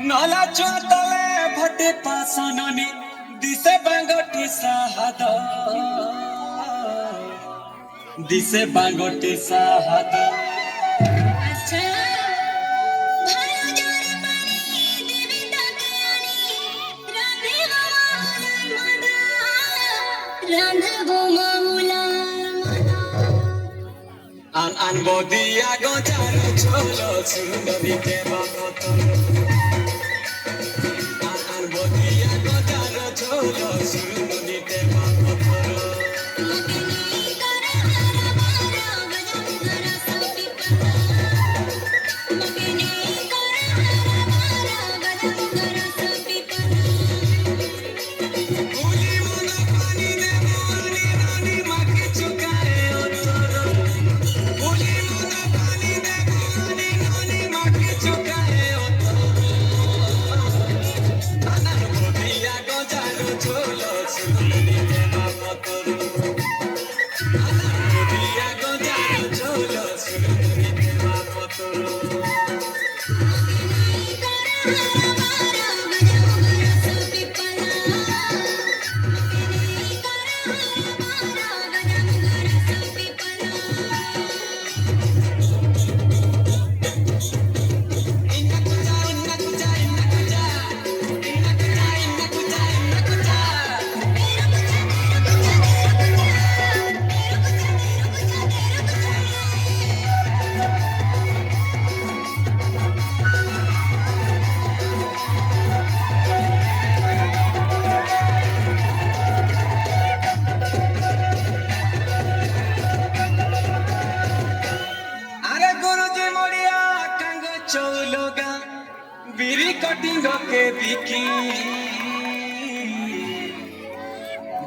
नाला चोतले भटे पासननी दिसे बांगटी साहद दिसे बांगटी साहद अच्छा ভালো জোরে পানি দেবে তাকে আনি রাধে মামুলার মাদা রাধবো মামুলার মাদা আন আন বদিয়া গজার ছোলো সুন্দরীতে বাকত আন আন বদিয়া গজার ছোলো সুন্দরীতে বাকত चौलोगा बीरी कटिंग के बिकी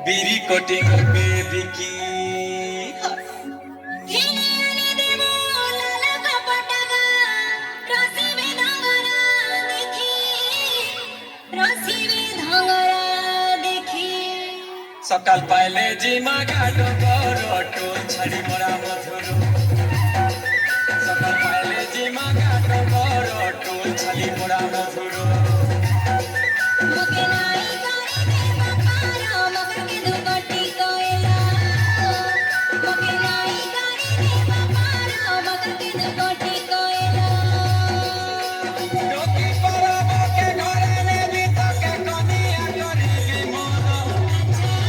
बीरी कटिंग के बिकी सकाल पाइले जिमा घाटो गरटो छड़ी मोरा मधुरो सकाल पाइले जिमा घाटो गरटो छड़ी मोरा मधुरो मके नाई गाड़ी दे बापारा मगर के दुपट्टी कोयला मके नाई गाड़ी दे बापारा मगर के दुपट्टी कोयला डोकी परबो के घरे में भी तो के कनिया करी मोरा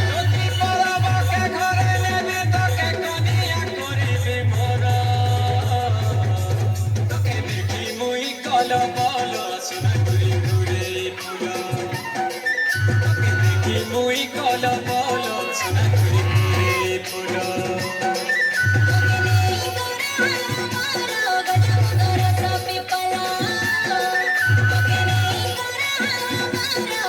डोकी परबो के घरे में भी तो के कनिया करी मोरा तो के देखी मुई कल बोलो सुना घुरी घुरे पुरा तो के देखी मुई कल बोलो सुना घुरी घुरे पुरा मके नहीं करा हमारा गजब गरस पिपला मके नहीं करा हमारा